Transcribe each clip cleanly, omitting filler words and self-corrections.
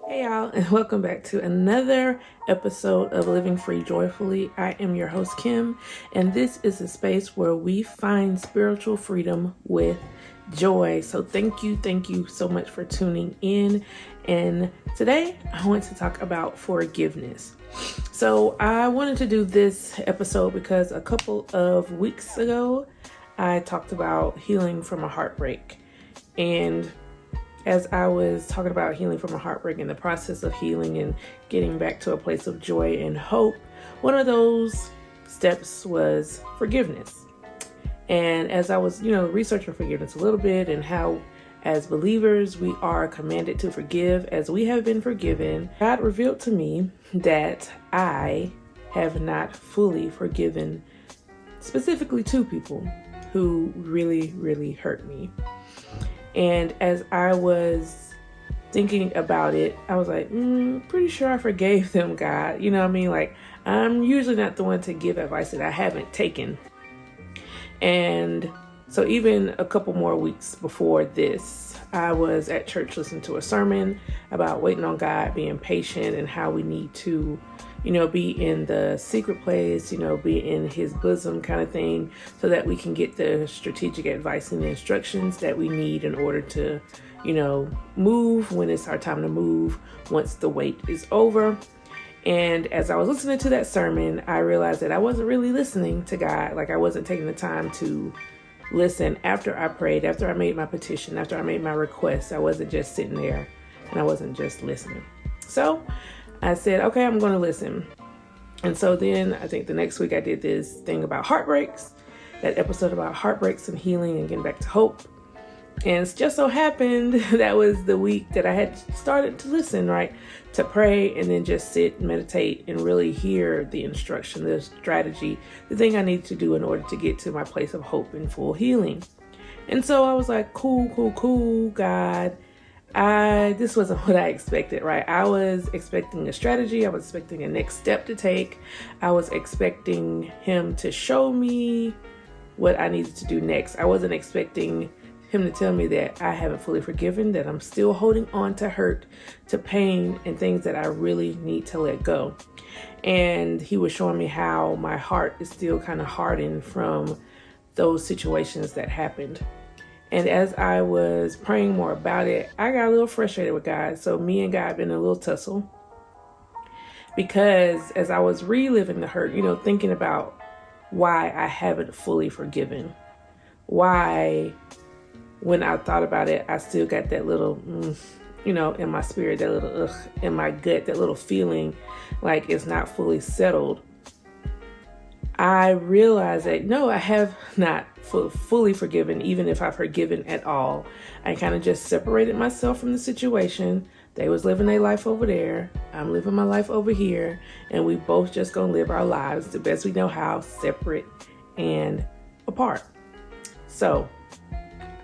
Hey y'all, and welcome back to another episode of Living Free Joyfully. I am your host, Kim, and this is a space where we find spiritual freedom with joy. So thank you so much for tuning in. And today I want to talk about forgiveness. So I wanted to do this episode because a couple of weeks ago, I talked about healing from a heartbreak. And as I was talking about healing from a heartbreak and the process of healing and getting back to a place of joy and hope, one of those steps was forgiveness. And as I was, researching forgiveness a little bit and how as believers we are commanded to forgive as we have been forgiven, God revealed to me that I have not fully forgiven specifically two people who really hurt me. And as I was thinking about it, I was like, pretty sure I forgave them, God. You know what I mean? Like, I'm usually not the one to give advice that I haven't taken. And so even a couple more weeks before this, I was at church listening to a sermon about waiting on God, being patient, and how we need to be in the secret place, be in his bosom kind of thing, so that we can get the strategic advice and the instructions that we need in order to, move when it's our time to move, once the wait is over. And as I was listening to that sermon, I realized that I wasn't really listening to God. Like, I wasn't taking the time to listen after I prayed, after I made my petition, after I made my request. I wasn't just sitting there and I wasn't just listening. So I said, okay, I'm going to listen. And so then I think the next week I did this thing about heartbreaks, that episode about heartbreaks and healing and getting back to hope. And it just so happened that was the week that I had started to listen, right? To pray and then just sit and meditate and really hear the instruction, the strategy, the thing I need to do in order to get to my place of hope and full healing. And so I was like, cool, God. This wasn't what I expected, right? I was expecting a strategy. I was expecting a next step to take. I was expecting him to show me what I needed to do next. I wasn't expecting him to tell me that I haven't fully forgiven, that I'm still holding on to hurt, to pain, and things that I really need to let go. And he was showing me how my heart is still kind of hardened from those situations that happened. And as I was praying more about it, I got a little frustrated with God. So me and God been in a little tussle. Because as I was reliving the hurt, thinking about why I haven't fully forgiven. Why, when I thought about it, I still got that little, in my spirit, that little in my gut, that little feeling like it's not fully settled. I realized that, no, I have not fully forgiven, even if I've forgiven at all. I kind of just separated myself from the situation. They was living their life over there. I'm living my life over here. And we both just gonna live our lives the best we know how, separate and apart. So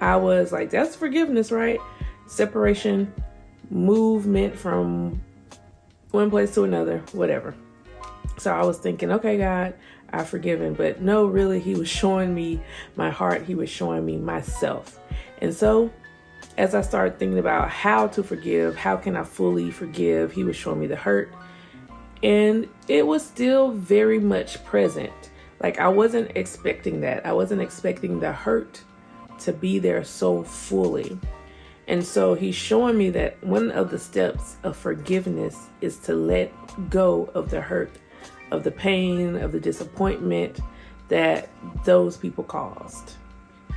I was like, that's forgiveness, right? Separation, movement from one place to another, whatever. So I was thinking, okay, God, I've forgiven. But no, really, he was showing me my heart. He was showing me myself. And so as I started thinking about how to forgive, how can I fully forgive, he was showing me the hurt. And it was still very much present. Like, I wasn't expecting that. I wasn't expecting the hurt to be there so fully. And so he's showing me that one of the steps of forgiveness is to let go of the hurt, of the pain, of the disappointment that those people caused.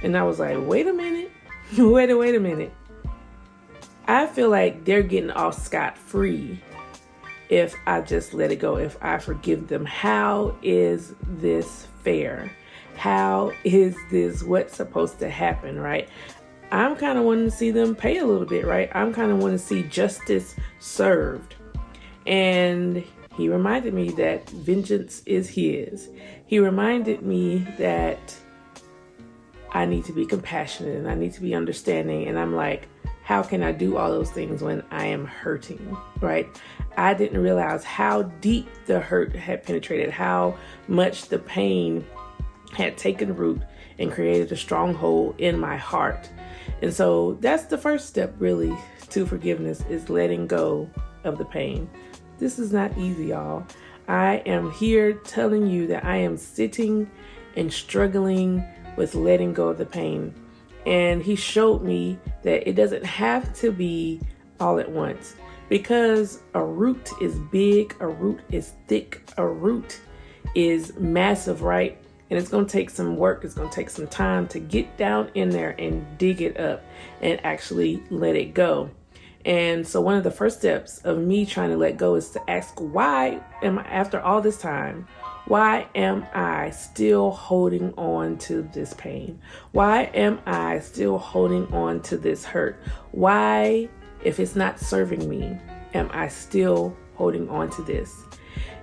And I was like, wait a minute. wait a minute. I feel like they're getting off scot-free if I just let it go, if I forgive them. How is this fair? How is this what's supposed to happen, right? I'm kind of wanting to see them pay a little bit, right? I'm kind of wanting to see justice served. And he reminded me that vengeance is his. He reminded me that I need to be compassionate and I need to be understanding. And I'm like, how can I do all those things when I am hurting, right? I didn't realize how deep the hurt had penetrated, how much the pain had taken root and created a stronghold in my heart. And so that's the first step really to forgiveness, is letting go of the pain. This is not easy, y'all. I am here telling you that I am sitting and struggling with letting go of the pain. And he showed me that it doesn't have to be all at once, because a root is big, a root is thick, a root is massive, right? And it's going to take some work. It's going to take some time to get down in there and dig it up and actually let it go. And so one of the first steps of me trying to let go is to ask, why am I, after all this time, why am I still holding on to this pain? Why am I still holding on to this hurt? Why, if it's not serving me, am I still holding on to this?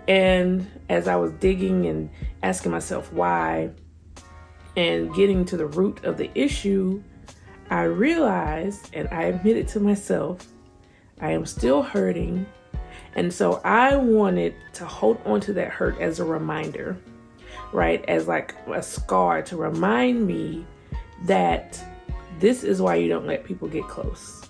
And as I was digging and asking myself why and getting to the root of the issue, I realized, and I admitted to myself, I am still hurting. And so I wanted to hold on to that hurt as a reminder, right? As like a scar to remind me that this is why you don't let people get close.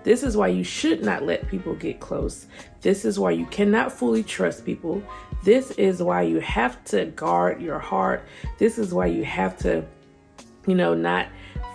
This is why you should not let people get close. This is why you cannot fully trust people. This is why you have to guard your heart. This is why you have to, not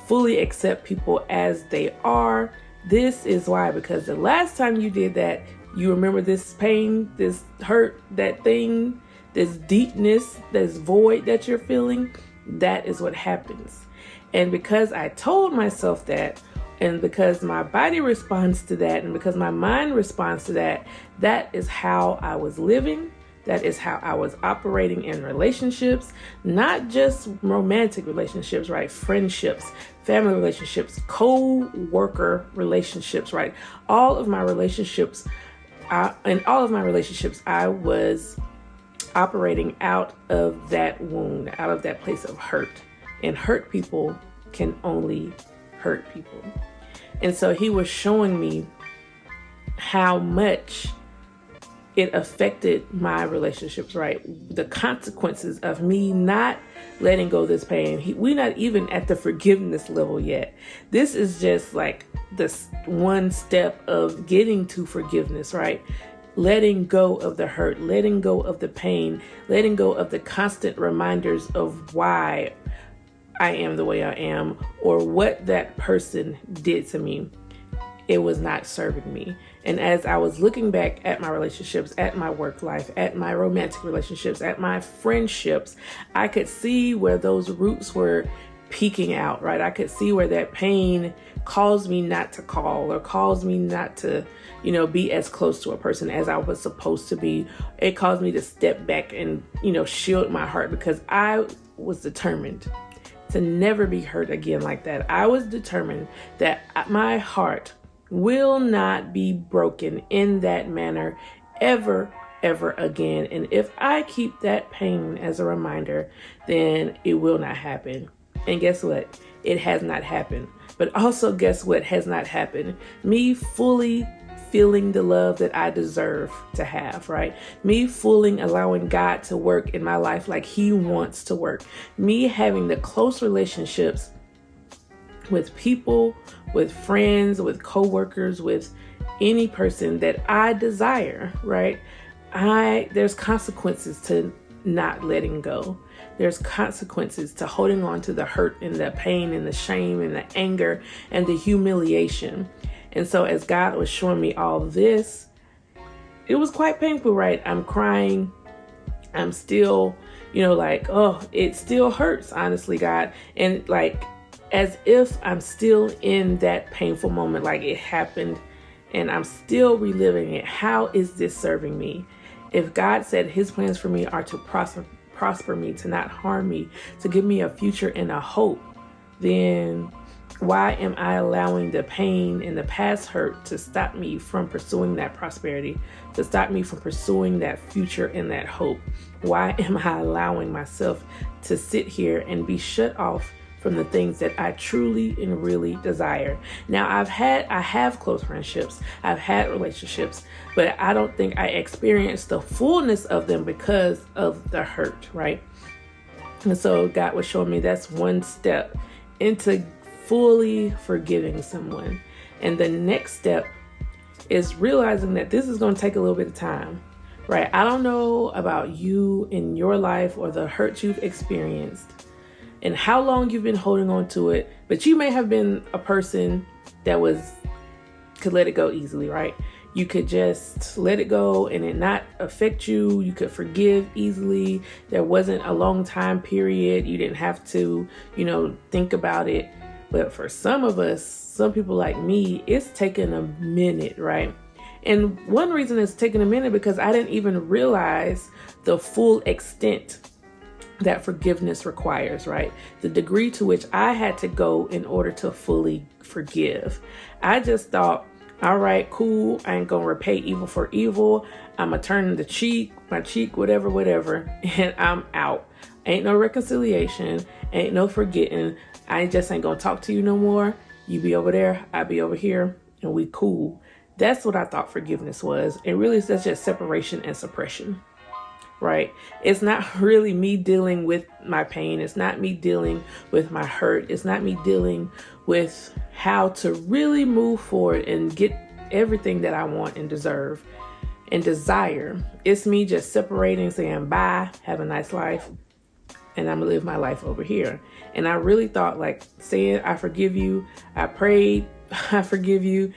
fully accept people as they are. This is why, because the last time you did that, you remember this pain, this hurt, that thing, this deepness, this void that you're feeling. That is what happens. And because I told myself that, and because my body responds to that, and because my mind responds to that, that is how I was living. That is how I was operating in relationships, not just romantic relationships, right? Friendships, family relationships, co-worker relationships, right? All of my relationships, I was operating out of that wound, out of that place of hurt. And hurt people can only hurt people. And so he was showing me how much it affected my relationships, right? The consequences of me not letting go of this pain. We're not even at the forgiveness level yet. This is just like this one step of getting to forgiveness, right? Letting go of the hurt, letting go of the pain, letting go of the constant reminders of why I am the way I am, or what that person did to me. It was not serving me. And as I was looking back at my relationships, at my work life, at my romantic relationships, at my friendships, I could see where those roots were peeking out, right? I could see where that pain caused me not to call, or caused me not to, be as close to a person as I was supposed to be. It caused me to step back and, shield my heart, because I was determined to never be hurt again like that. I was determined that my heart will not be broken in that manner ever again. And if I keep that pain as a reminder, then it will not happen. And guess what? It has not happened. But also, guess what has not happened? Me fully feeling the love that I deserve to have, right? Me fully allowing God to work in my life like he wants to work. Me having the close relationships with people, with friends, with coworkers, with any person that I desire, right? There's consequences to not letting go. There's consequences to holding on to the hurt and the pain and the shame and the anger and the humiliation. And so as God was showing me all this, it was quite painful, right? I'm crying. I'm still, it still hurts, honestly, God. And as if I'm still in that painful moment, like it happened and I'm still reliving it. How is this serving me? If God said his plans for me are to prosper me, to not harm me, to give me a future and a hope, then why am I allowing the pain and the past hurt to stop me from pursuing that prosperity, to stop me from pursuing that future and that hope? Why am I allowing myself to sit here and be shut off from the things that I truly and really desire? Now, I have close friendships, I've had relationships, but I don't think I experienced the fullness of them because of the hurt, right? And so God was showing me that's one step into fully forgiving someone. And the next step is realizing that this is going to take a little bit of time, right? I don't know about you in your life or the hurt you've experienced and how long you've been holding on to it, but you may have been a person that could let it go easily, right? You could just let it go and it not affect you. You could forgive easily. There wasn't a long time period. You didn't have to, think about it. But for some of us, some people like me, it's taken a minute, right? And one reason it's taken a minute because I didn't even realize the full extent that forgiveness requires, right? The degree to which I had to go in order to fully forgive. I just thought, all right, cool. I ain't gonna repay evil for evil. I'm gonna turn my cheek, whatever, and I'm out. Ain't no reconciliation, ain't no forgetting. I just ain't gonna talk to you no more. You be over there, I be over here, and we cool. That's what I thought forgiveness was. And really, that's just separation and suppression, right? It's not really me dealing with my pain. It's not me dealing with my hurt. It's not me dealing with how to really move forward and get everything that I want and deserve and desire. It's me just separating, saying bye, have a nice life, and I'm gonna live my life over here. And I really thought saying I forgive you, I prayed, I forgive you,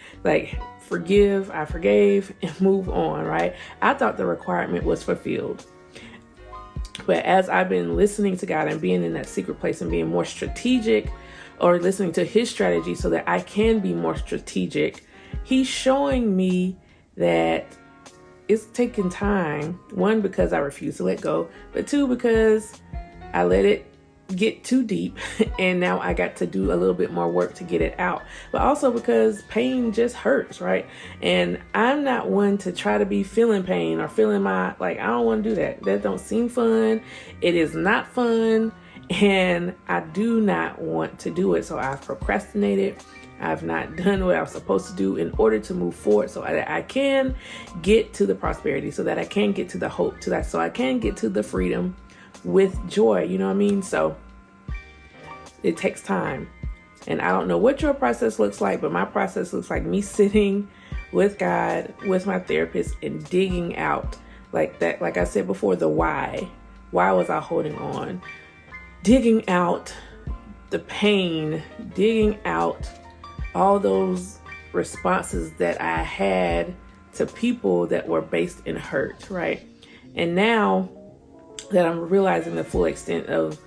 forgive, I forgave, and move on, right? I thought the requirement was fulfilled. But as I've been listening to God and being in that secret place and being more strategic, or listening to his strategy so that I can be more strategic, he's showing me that it's taking time. One, because I refuse to let go, but two, because I let it get too deep and now I got to do a little bit more work to get it out. But also because pain just hurts, right? And I'm not one to try to be feeling pain or feeling I don't want to do that. That don't seem fun. It is not fun. And I do not want to do it. So I've procrastinated. I've not done what I was supposed to do in order to move forward so that I can get to the prosperity, so that I can get to the hope, so I can get to the freedom with joy. You know what I mean? So it takes time. And I don't know what your process looks like, but my process looks like me sitting with God, with my therapist, and digging out that. Like I said before, the why. Why was I holding on? Digging out the pain, digging out all those responses that I had to people that were based in hurt, right? And now that I'm realizing the full extent of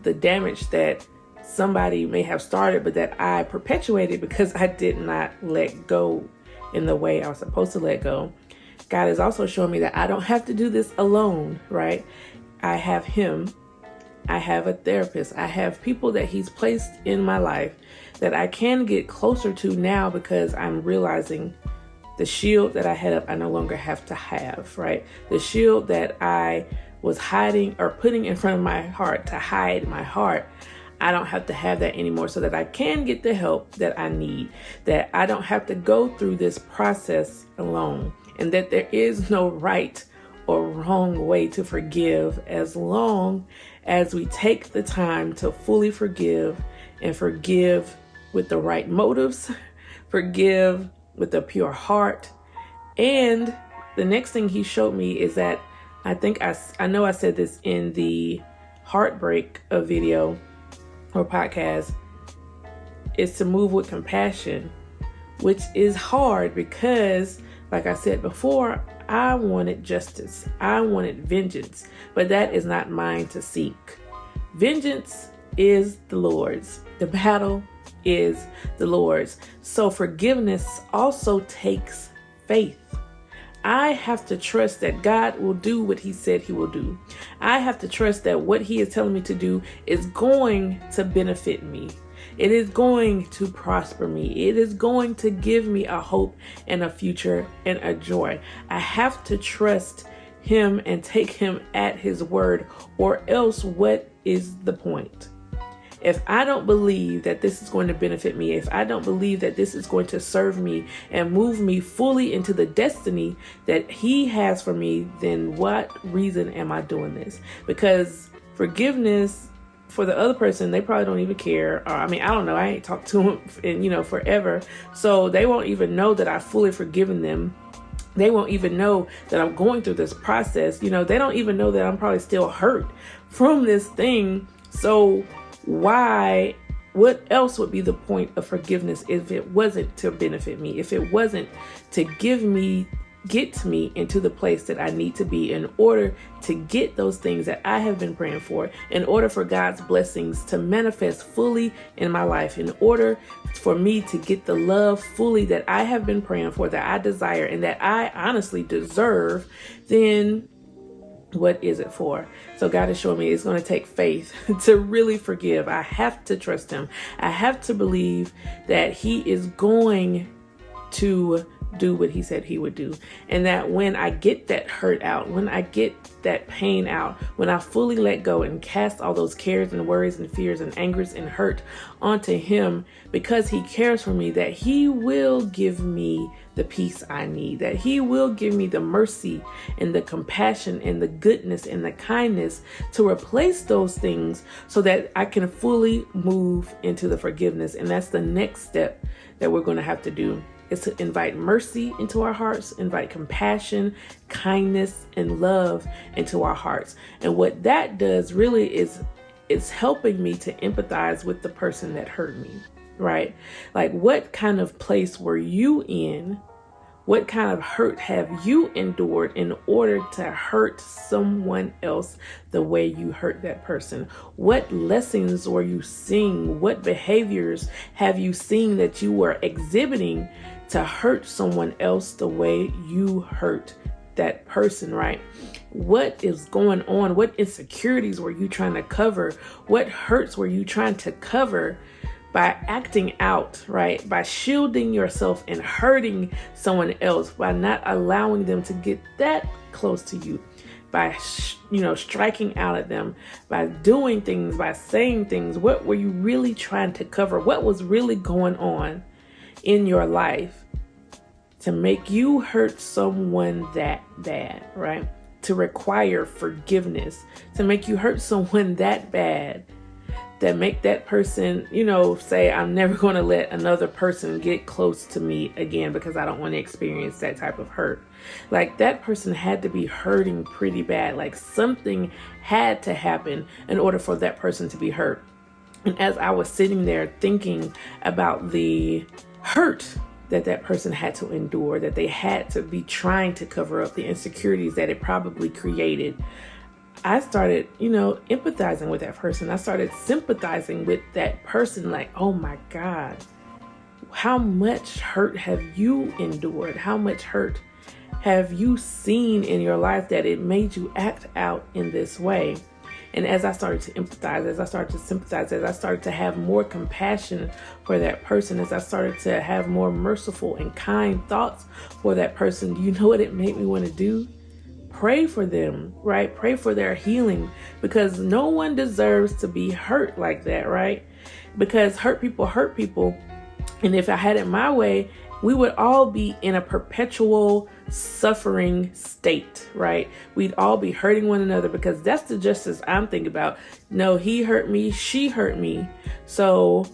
the damage that somebody may have started, but that I perpetuated because I did not let go in the way I was supposed to let go, God is also showing me that I don't have to do this alone, right? I have him. I have a therapist. I have people that he's placed in my life that I can get closer to now because I'm realizing the shield that I had up, I no longer have to have, right? The shield that I was hiding or putting in front of my heart to hide my heart, I don't have to have that anymore, so that I can get the help that I need, that I don't have to go through this process alone, and that there is no right or wrong way to forgive as long as we take the time to fully forgive and forgive with the right motives, forgive with a pure heart. And the next thing he showed me is that I know I said this in the heartbreak video or podcast, is to move with compassion, which is hard because, like I said before, I wanted justice. I wanted vengeance, but that is not mine to seek. Vengeance is the Lord's. The battle is the Lord's. So forgiveness also takes faith. I have to trust that God will do what he said he will do. I have to trust that what he is telling me to do is going to benefit me. It is going to prosper me. It is going to give me a hope and a future and a joy. I have to trust him and take him at his word, or else what is the point? If I don't believe that this is going to benefit me, if I don't believe that this is going to serve me and move me fully into the destiny that he has for me, then what reason am I doing this? Because forgiveness for the other person, they probably don't even care. Or, I mean, I don't know. I ain't talked to them in, forever. So they won't even know that I've fully forgiven them. They won't even know that I'm going through this process. They don't even know that I'm probably still hurt from this thing. So what else would be the point of forgiveness if it wasn't to benefit me, if it wasn't to get me into the place that I need to be in order to get those things that I have been praying for, in order for God's blessings to manifest fully in my life, in order for me to get the love fully that I have been praying for, that I desire, and that I honestly deserve, then what is it for? So God is showing me it's going to take faith to really forgive. I have to trust him. I have to believe that he is going to do what he said he would do. And that when I get that hurt out, when I get that pain out, when I fully let go and cast all those cares and worries and fears and angers and hurt onto him, because he cares for me, that he will give me the peace I need, that he will give me the mercy and the compassion and the goodness and the kindness to replace those things so that I can fully move into the forgiveness. And that's the next step that we're going to have to do, is to invite mercy into our hearts, invite compassion, kindness, and love into our hearts. And what that does really is it's helping me to empathize with the person that hurt me, right? Like, what kind of place were you in? What kind of hurt have you endured in order to hurt someone else the way you hurt that person? What lessons were you seeing? What behaviors have you seen that you were exhibiting to hurt someone else the way you hurt that person, right? What is going on? What insecurities were you trying to cover? What hurts were you trying to cover by acting out, right? By shielding yourself and hurting someone else, by not allowing them to get that close to you, by, striking out at them, by doing things, by saying things. What were you really trying to cover? What was really going on in your life to make you hurt someone that bad, right? To require forgiveness, to make you hurt someone that bad, that make that person, say, I'm never going to let another person get close to me again because I don't want to experience that type of hurt. Like, that person had to be hurting pretty bad. Like, something had to happen in order for that person to be hurt. And as I was sitting there thinking about the hurt that person had to endure, that they had to be trying to cover up, the insecurities that it probably created, I started, empathizing with that person. I started sympathizing with that person. Like, oh my God, how much hurt have you endured? How much hurt have you seen in your life that it made you act out in this way? And as I started to empathize, as I started to sympathize, as I started to have more compassion for that person, as I started to have more merciful and kind thoughts for that person, you know what it made me want to do? Pray for them, right? Pray for their healing, because no one deserves to be hurt like that, right? Because hurt people. And if I had it my way, we would all be in a perpetual suffering state, right? We'd all be hurting one another, because that's the justice I'm thinking about. No, he hurt me, she hurt me, so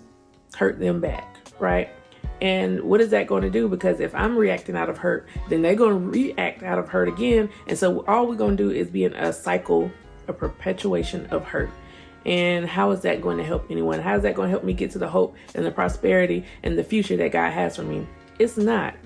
hurt them back, right? And what is that going to do? Because if I'm reacting out of hurt, then they're going to react out of hurt again. And so all we're going to do is be in a cycle, a perpetuation of hurt. And how is that going to help anyone? How is that going to help me get to the hope and the prosperity and the future that God has for me? It's not.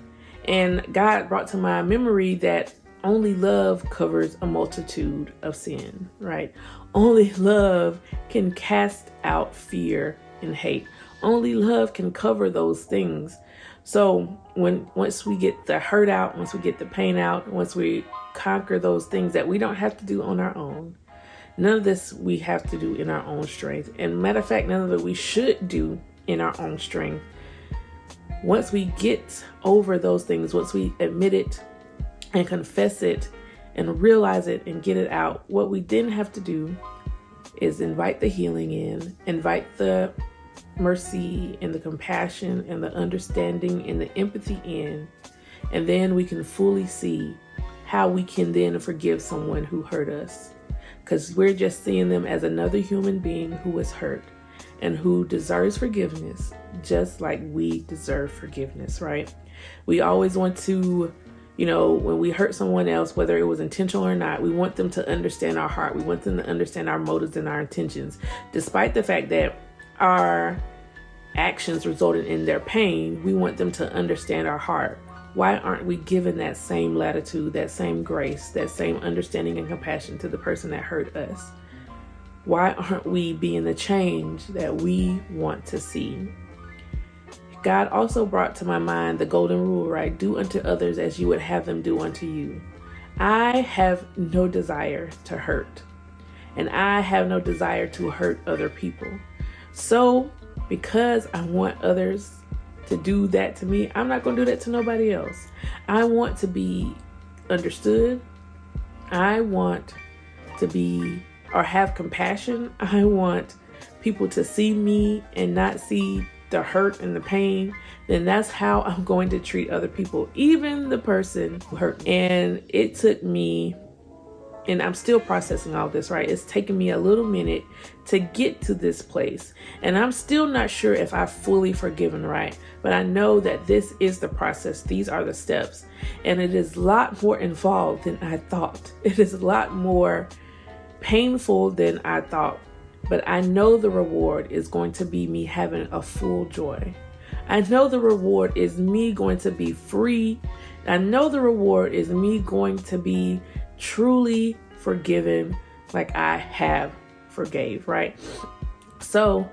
And God brought to my memory that only love covers a multitude of sin, right? Only love can cast out fear and hate. Only love can cover those things. So once we get the hurt out, once we get the pain out, once we conquer those things that we don't have to do on our own, none of this we have to do in our own strength. And matter of fact, none of it we should do in our own strength. Once we get over those things, once we admit it and confess it and realize it and get it out, what we then have to do is invite the healing in, invite the mercy and the compassion and the understanding and the empathy in, and then we can fully see how we can then forgive someone who hurt us. because we're just seeing them as another human being who was hurt and who deserves forgiveness, just like we deserve forgiveness, right? We always want to, when we hurt someone else, whether it was intentional or not, we want them to understand our heart. We want them to understand our motives and our intentions. Despite the fact that our actions resulted in their pain, we want them to understand our heart. Why aren't we given that same latitude, that same grace, that same understanding and compassion to the person that hurt us? Why aren't we being the change that we want to see? God also brought to my mind the golden rule, right? Do unto others as you would have them do unto you. I have no desire to hurt, and I have no desire to hurt other people. So because I want others to do that to me, I'm not going to do that to nobody else. I want to be understood. I want to be or have compassion. I want people to see me and not see the hurt and the pain. Then that's how I'm going to treat other people, even the person who hurt me. And it took me, and I'm still processing all this, right? It's taken me a little minute to get to this place. And I'm still not sure if I've fully forgiven, right? But I know that this is the process. These are the steps. And it is a lot more involved than I thought. It is a lot more painful than I thought. But I know the reward is going to be me having a full joy. I know the reward is me going to be free. I know the reward is me going to be truly forgiven like I have forgave, right? So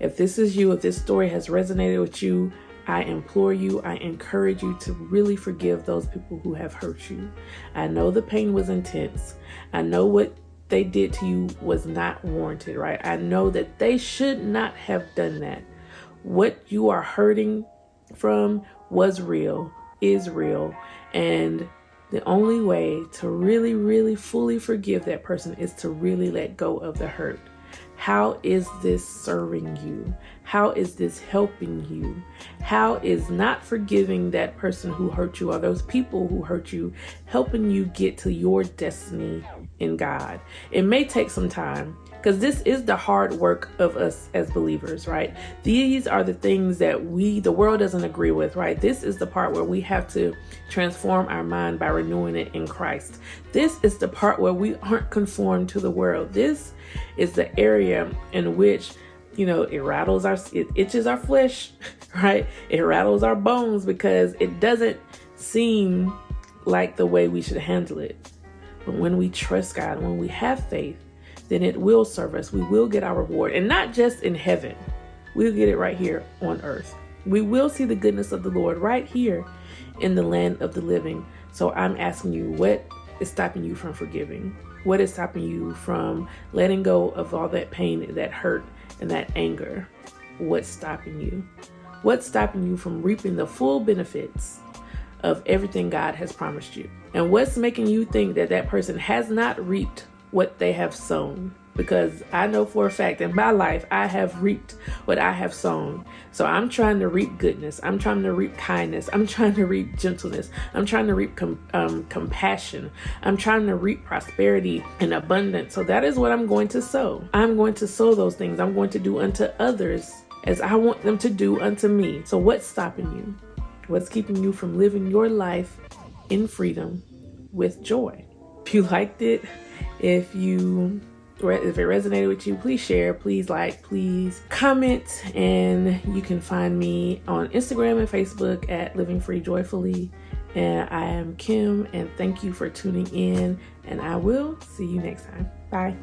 if this is you, if this story has resonated with you, I implore you, I encourage you to really forgive those people who have hurt you. I know the pain was intense. I know what they did to you was not warranted, right? I know that they should not have done that. What you are hurting from was real, is real, and the only way to really, really fully forgive that person is to really let go of the hurt. How is this serving you? How is this helping you? How is not forgiving that person who hurt you or those people who hurt you helping you get to your destiny in God? It may take some time, because this is the hard work of us as believers, right? These are the things that the world doesn't agree with, right? This is the part where we have to transform our mind by renewing it in Christ. This is the part where we aren't conformed to the world. This is the area in which, it itches our flesh, right? It rattles our bones because it doesn't seem like the way we should handle it. But when we trust God, when we have faith, then it will serve us. We will get our reward, and not just in heaven. We'll get it right here on earth. We will see the goodness of the Lord right here in the land of the living. So I'm asking you, what is stopping you from forgiving? What is stopping you from letting go of all that pain, that hurt, and that anger? What's stopping you? What's stopping you from reaping the full benefits of everything God has promised you? And what's making you think that that person has not reaped what they have sown? Because I know for a fact in my life, I have reaped what I have sown. So I'm trying to reap goodness. I'm trying to reap kindness. I'm trying to reap gentleness. I'm trying to reap compassion. I'm trying to reap prosperity and abundance. So that is what I'm going to sow. I'm going to sow those things. I'm going to do unto others as I want them to do unto me. So what's stopping you? What's keeping you from living your life in freedom with joy? If you liked it, if it resonated with you, please share, please like, please comment. And you can find me on Instagram and Facebook at Living Free Joyfully. And I am Kim, and thank you for tuning in, and I will see you next time. Bye.